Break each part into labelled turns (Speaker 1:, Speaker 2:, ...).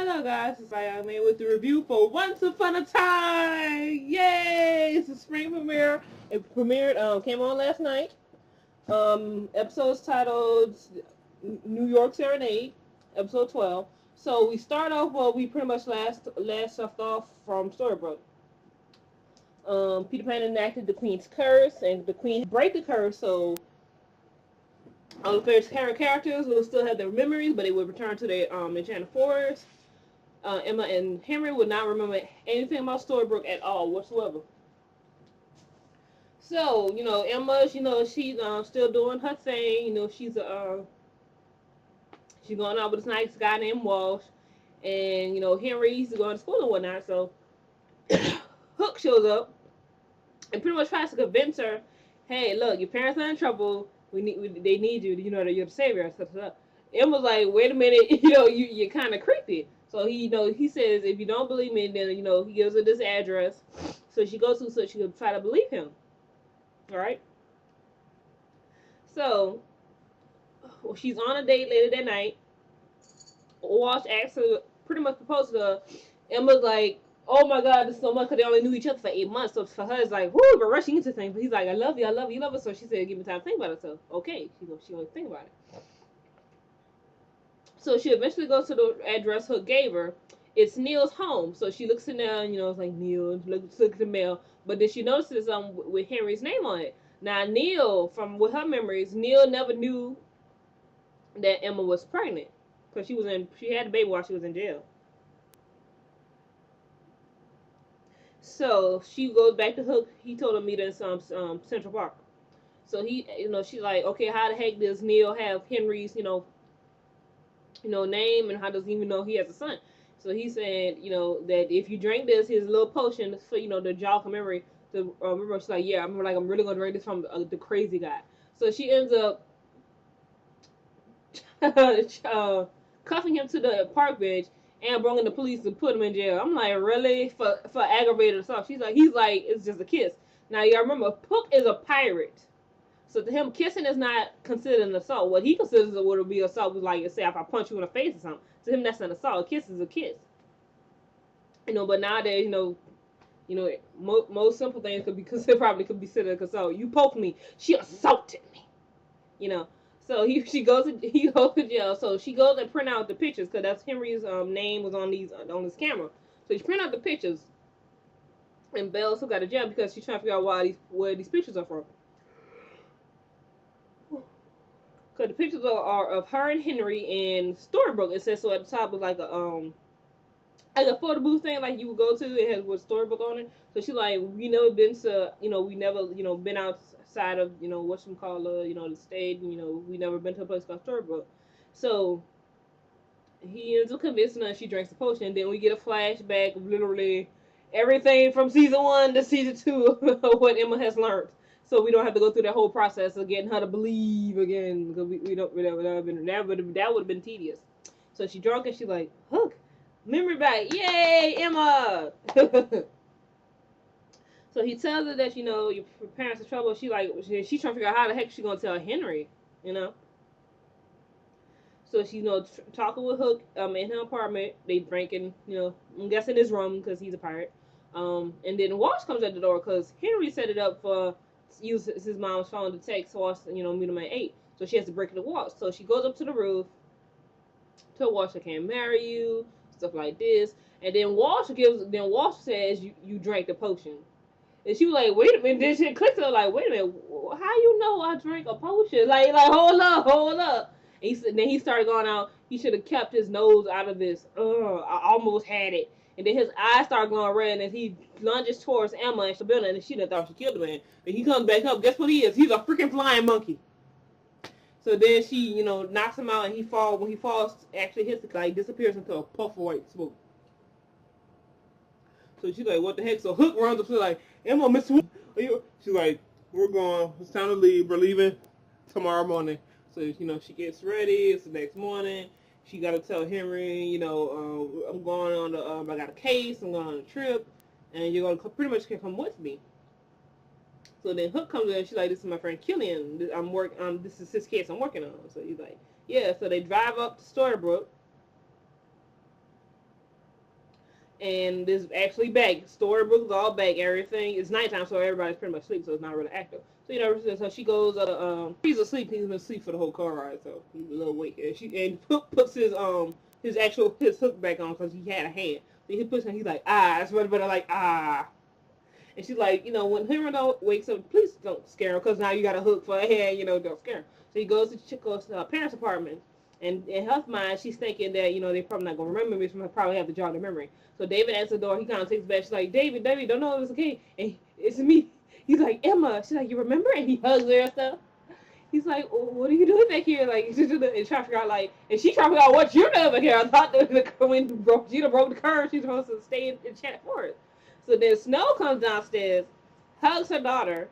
Speaker 1: Hello guys, it's I made with the review for Once Upon a Time. Yay! It's a spring premiere. It premiered, came on last night. Episode's titled New York Serenade, episode 12. So we start off well, we pretty much last left off from Storybrooke. Peter Pan enacted the Queen's curse, and the Queen break the curse, so all the various characters will still have their memories, but they will return to their enchanted forest. Emma and Henry would not remember anything about Storybrooke at all whatsoever. So, Emma, she's still doing her thing. She's going out with this nice guy named Walsh, and Henry's going to school and whatnot. So Hook shows up and pretty much tries to convince her, "Hey, look, your parents are in trouble. They need you. You're the savior." Emma's like, "Wait a minute, you're kind of creepy." So he says, if you don't believe me, then he gives her this address. So she goes to, so she can try to believe him. All right. So she's on a date later that night. Walsh asks her, pretty much proposed to her. Emma's like, "Oh my God, this is so much," because they only knew each other for 8 months. So for her, it's like, whoo, we're rushing into things. But he's like, "I love you, I love you, I love her." So she said, "Give me time to think about it." So okay, she gonna think about it. So she eventually goes to the address Hook gave her. It's Neil's home. So she looks in there, it's like Neil, looks at the mail. But then she notices with Henry's name on it. Now Neil, with her memories, Neil never knew that Emma was pregnant. Because she had the baby while she was in jail. So she goes back to Hook. He told her to meet in some Central Park. So she's like, "Okay, how the heck does Neil have Henry's, name, and how does he even know he has a son?" So he said, that if you drink this, his little potion for, the jog of memory. To remember, she's like, "Yeah, I'm really gonna drink this from the crazy guy." So she ends up cuffing him to the park bench and bringing the police to put him in jail. I'm like, really? For aggravated assault? He's like, "It's just a kiss." Now y'all remember, Hook is a pirate. So to him, kissing is not considered an assault. What he considers would be assault was like, say, if I punch you in the face or something. To him, that's an assault. A kiss is a kiss. But nowadays, most simple things could be considered an assault. You poked me. She assaulted me. So he goes to jail. So she goes and print out the pictures because that's Henry's name was on this camera. So she print out the pictures, and Belle still got a jail because she's trying to figure out where these pictures are from. Because the pictures are of her and Henry in Storybrooke. It says so at the top is like a photo booth thing like you would go to. It has with Storybrooke on it. So she's like, we never been to, we never, been outside of, whatchamacallit, the state. We never been to a place called Storybrooke. So he ends up convincing her. She drinks the potion. And then we get a flashback of literally everything from season 1 to season 2 of what Emma has learned. So we don't have to go through that whole process of getting her to believe again, because that would have been tedious. So she drunk and she's like, "Hook, memory back, yay, Emma!" So he tells her that your parents are in trouble. She's trying to figure out how the heck she's gonna tell Henry, So she's talking with Hook in her apartment. They drinking, I'm guessing his room because he's a pirate. And then Walsh comes at the door because Henry set it up for use his mom's phone to text Walsh, meet him at 8. So she has to break it to Walsh. So she goes up to the roof, tell Walsh, "I can't marry you," stuff like this. And then Walsh says, you drank the potion. And she was like, "Wait a minute." Then she clicked to her like, "Wait a minute, how you know I drank a potion?" Like hold up. And then he started going out. He should have kept his nose out of this. I almost had it. And then his eyes start glowing red, and he lunges towards Emma and Shabilla, and she done thought she killed the man. And he comes back up. Guess what he is? He's a freaking flying monkey. So then she, knocks him out, and he falls. When he falls, actually hits the guy, disappears into a puff of white smoke. So she's like, "What the heck?" So Hook runs up to her like, "Emma, Miss Wood." She's like, "We're going. It's time to leave. We're leaving tomorrow morning." So, she gets ready. It's the next morning. She got to tell Henry, "I'm going on I got a case. I'm going on a trip. And you're going to pretty much come with me." So then Hook comes in and she's like, "This is my friend Killian. This is his case I'm working on." So he's like, "Yeah." So they drive up to Storybrooke. and this is actually back. Storybook is all back. Everything it's nighttime, so everybody's pretty much asleep, so it's not really active. So so she goes. He's asleep. He's been asleep for the whole car ride, so he's a little awake. And puts his hook back on because he had a hand. So he puts him. He's like That's what better like And she's like, when Hero wakes up, please don't scare her because now you got a hook for a hand. Don't scare her. So he goes to her parents' apartment. And in her mind, she's thinking that, they probably not going to remember me. So probably have to jog their memory. So David answers the door. He kind of takes it back. She's like, David, don't know if it's okay. And it's me. He's like, Emma. She's like, you remember? And he hugs her and stuff. He's like, what are you doing back here? Like, and trying to figure out, like, and she trying to figure out what you're doing back here. I thought that when Gina broke the curve, she's supposed to stay in Enchanted Forest. So then Snow comes downstairs, hugs her daughter,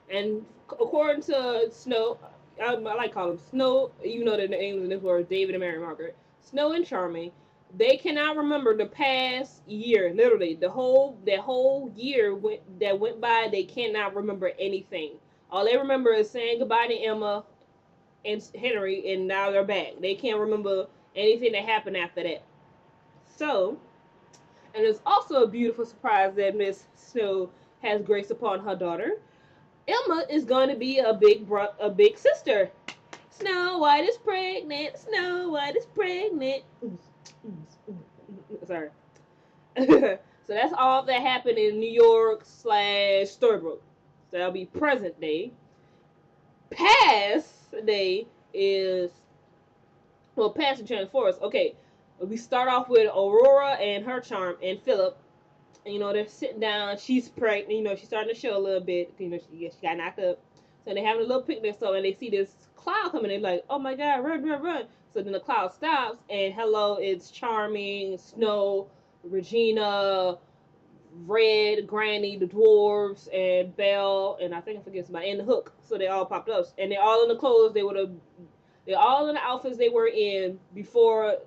Speaker 1: and according to Snow, I like calling them Snow, even though the names in this word David and Mary Margaret, Snow and Charming, they cannot remember the past year. Literally, that whole year that went by, they cannot remember anything. All they remember is saying goodbye to Emma and Henry, and now they're back. They can't remember anything that happened after that. So, and it's also a beautiful surprise that Miss Snow has graced upon her daughter. Emma is going to be a big sister. Snow White is pregnant. Snow White is pregnant. Sorry. So that's all that happened in New York / Storybrooke. So that'll be present day. Past day is past Enchanted Forest. Okay, we start off with Aurora and her charm and Philip. And, they're sitting down. She's pregnant. She's starting to show a little bit. She got knocked up. So they're having a little picnic. So and they see this cloud coming. They're like, oh my God, run, run, run. So then the cloud stops. And hello, it's Charming, Snow, Regina, Red, Granny, the dwarves, and Belle, and I think I forget somebody, and the Hook. So they all popped up. And they're all in the clothes they're all in the outfits they were in before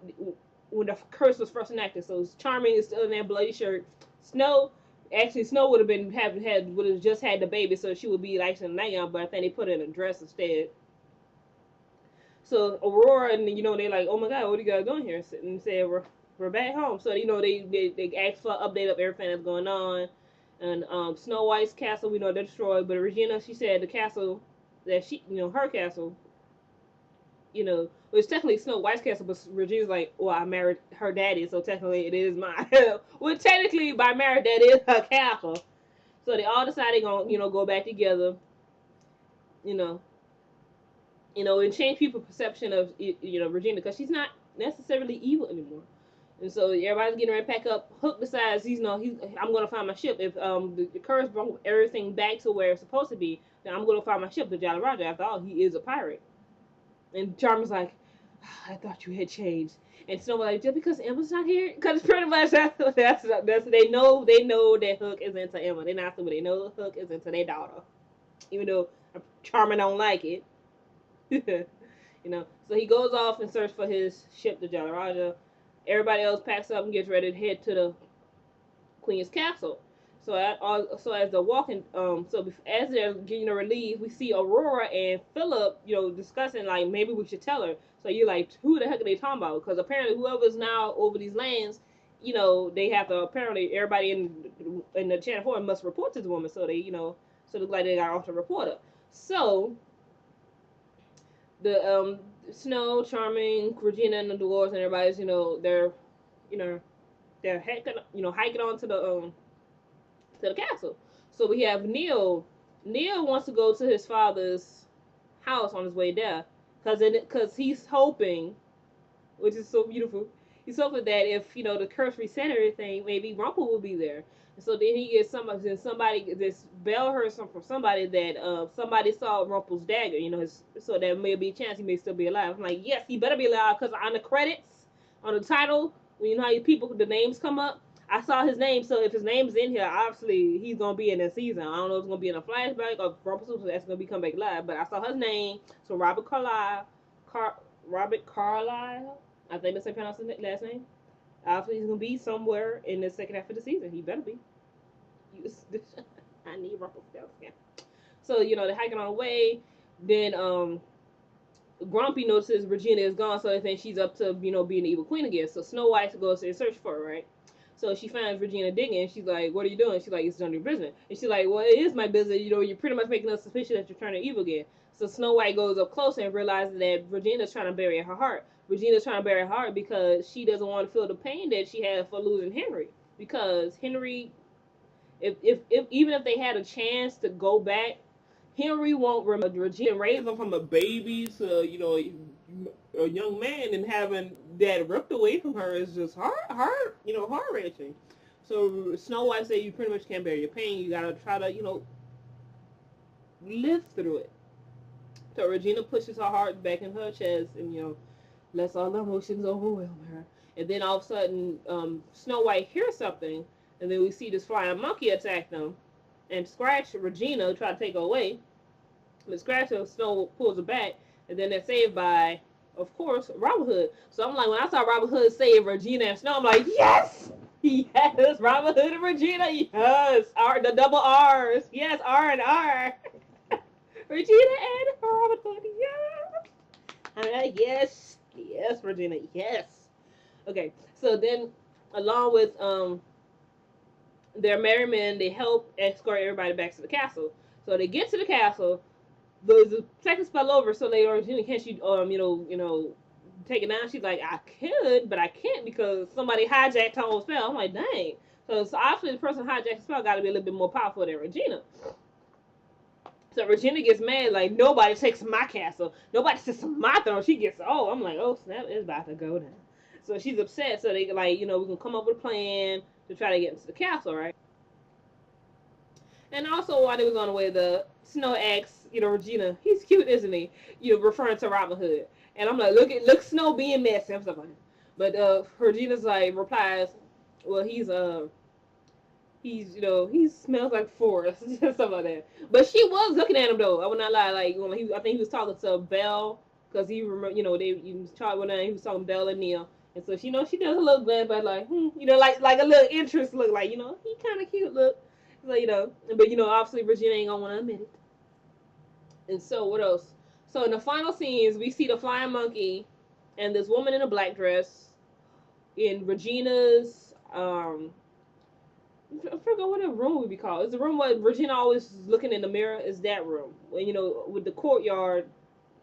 Speaker 1: when the curse was first enacted. So Charming is still in that bloody shirt. Snow would have just had the baby, so she would be like in a nightgown, but I think they put her in a dress instead. So Aurora and they like, oh my God, what are you guys doing here? And said we're back home. So they asked for an update of everything that's going on. And Snow White's castle, we know they're destroyed, but Regina, she said the castle that her castle, it's technically Snow White's castle, but Regina's like, well, I married her daddy, so technically it is mine. Well, technically, by marriage, that is her castle. So they all decided gonna, go back together, you know, and change people's perception of, Regina, because she's not necessarily evil anymore. And so everybody's getting ready to pack up. Hook decides I'm gonna find my ship. If the curse brought everything back to where it's supposed to be, then I'm gonna find my ship, the Jolly Roger. After all, he is a pirate. And Charm's like, I thought you had changed. And Snow was like, just because Emma's not here? Because pretty much that's they know that Hook is into Emma. They're not stupid. They know Hook is into their daughter. Even though Charmer don't like it. So he goes off and searches for his ship, the Jolly Roger. Everybody else packs up and gets ready to head to the Queen's castle. So as they're walking, as they're getting ready to leave, we see Aurora and Philip, discussing like maybe we should tell her. So you're like, who the heck are they talking about? Because apparently whoever's now over these lands, they have to apparently everybody in the Enchanted Forest must report to the woman. So they, so it looks like they got off the reporter. So the Snow, Charming, Regina, and the dwarves and everybody's, they're hiking on to the castle. So we have Neil. Neil wants to go to his father's house on his way there, because he's hoping, which is so beautiful. He's hoping that if the curse reset everything, maybe Rumple will be there. And so then he gets this Belle heard from somebody that somebody saw Rumple's dagger. So there may be a chance he may still be alive. I'm like, yes, he better be alive, because on the credits, on the title, when how the names come up, I saw his name, so if his name's in here, obviously he's gonna be in the season. I don't know if it's gonna be in a flashback or Rumpelstiltskin that's gonna be come back live, but I saw his name. So Robert Carlyle, I think that's how you pronounce his last name. Obviously he's gonna be somewhere in the second half of the season. He better be. I need Rumpelstiltskin. So they're hiking on the way. Then Grumpy notices Regina is gone, so they think she's up to, being the evil queen again. So Snow White goes in search for her, right? So she finds Regina digging, and she's like, "What are you doing?" She's like, "It's none of your business." And she's like, "Well, it is my business. You're pretty much making us suspicious that you're turning evil again." So Snow White goes up close and realizes that Regina's trying to bury her heart. Regina's trying to bury her heart because she doesn't want to feel the pain that she had for losing Henry. Because Henry, if even if they had a chance to go back, Henry won't remember Regina raised him from a baby to, a young man, and having that ripped away from her is just heart wrenching. So Snow White said you pretty much can't bear your pain. You gotta try to, live through it. So Regina pushes her heart back in her chest and, lets all the emotions overwhelm her. And then all of a sudden, Snow White hears something, and then we see this flying monkey attack them and scratch Regina, try to take her away. But Scratch Snow pulls her back, and then they're saved by, of course, Robin Hood. So I'm like, when I saw Robin Hood save Regina and Snow, I'm like, yes! Yes, Robin Hood and Regina, yes! The double R's. Yes, R and R. Regina and Robin Hood, yes! I'm like, yes, yes, Regina, yes. Okay, so then, along with their merry men, they help escort everybody back to the castle. So they get to the castle. The second spell over, so they are, can't you take it down? She's like, I could, but I can't because somebody hijacked her whole spell. I'm like, dang. So obviously the person hijacked the spell got to be a little bit more powerful than Regina. So Regina gets mad, like, nobody takes my castle, nobody sits on my throne. She gets, I'm like, oh snap, it's about to go down. So she's upset. So they like, we can come up with a plan to try to get into the castle, right? And also while they was on the way, the Snow asks, Regina, he's cute, isn't he? Referring to Robin Hood. And I'm like, look Snow being messy. I'm stuff like that. But Regina's like replies, well, he smells like forest and stuff like that. But she was looking at him though. I would not lie. Like when I think he was talking to Belle because he remember, he was he was talking Belle and Neil. And so she does a little glance, but like, like a little interest look, like he kind of cute look. So but obviously Regina ain't gonna want to admit it. And so what else? So in the final scenes, we see the flying monkey and this woman in a black dress in Regina's I forgot what a room would be called. It's the room where Regina always is looking in the mirror. Is that room? With the courtyard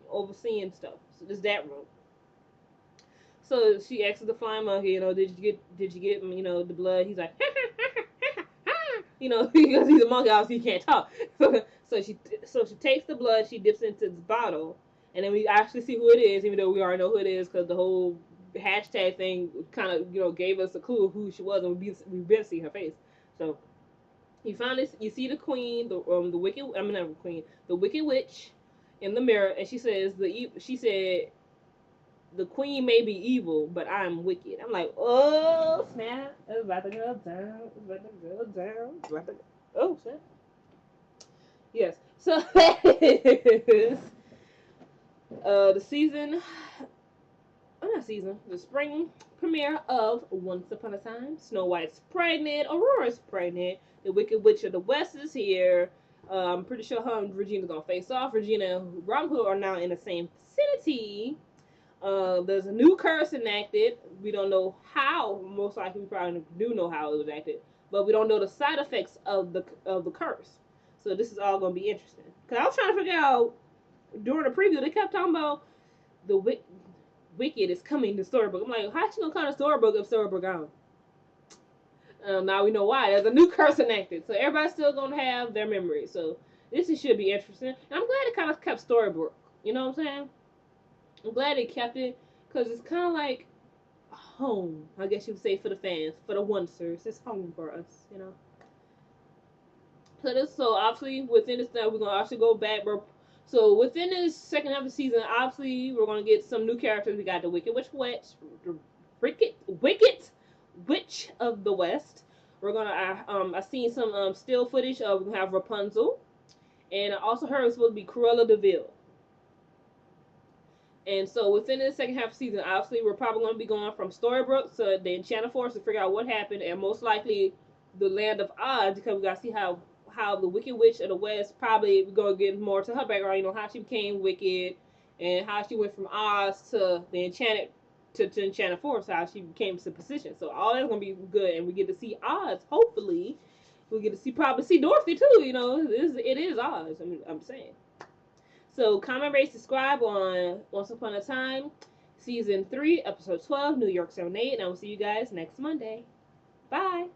Speaker 1: overseeing stuff. So it's that room. So she asks the flying monkey, did you get, the blood? He's like, because he's a monkey, obviously he can't talk. So she takes the blood, she dips into this bottle, and then we actually see who it is, even though we already know who it is because the whole hashtag thing kind of gave us a clue of who she was, and we've been seeing her face. So you see the queen, the wicked, I mean not the queen, the wicked witch, in the mirror, and she says she said the queen may be evil, but I'm wicked. I'm like, oh snap, it's about to go down, it's about to go down, it's about to go. Oh snap. Yes. So that is the season. Oh, not season. The spring premiere of Once Upon a Time. Snow White's pregnant. Aurora's pregnant. The Wicked Witch of the West is here. I'm pretty sure her and Regina's gonna face off. Regina and Robin Hood are now in the same vicinity. There's a new curse enacted. We don't know how. Most likely, we probably do know how it was enacted, but we don't know the side effects of the curse. So this is all gonna be interesting. Cause I was trying to figure out during the preview, they kept talking about the Wicked is coming to Storybook. I'm like, how's she gonna come to Storybook if Storybook gone? Now we know why. There's a new curse enacted, so everybody's still gonna have their memories. So this should be interesting. And I'm glad it kind of kept Storybook. You know what I'm saying? I'm glad they kept it because it's kind of like home. I guess you would say for the fans, for the oncers. It's home for us, So obviously within this time we're gonna actually go back. So within this second half of the season, obviously we're gonna get some new characters. We got the Wicked Witch of the West. We're gonna I seen some still footage of, we have Rapunzel, and I also heard it's supposed to be Cruella de Vil. And so within the second half of the season, obviously we're probably going to be going from Storybrooke to the Enchanted Forest to figure out what happened, and most likely the Land of Oz, because we got to see how the Wicked Witch of the West, probably we're going to get more to her background, how she became wicked, and how she went from Oz to the Enchanted to Enchanted Forest, how she became the position. So all that's gonna be good, and we get to see Oz. Hopefully, we get to see probably see Dorothy too. You know, it is Oz. I'm saying. So comment, rate, subscribe on Once Upon a Time, season 3, episode 12, New York Serenade, and I will see you guys next Monday. Bye.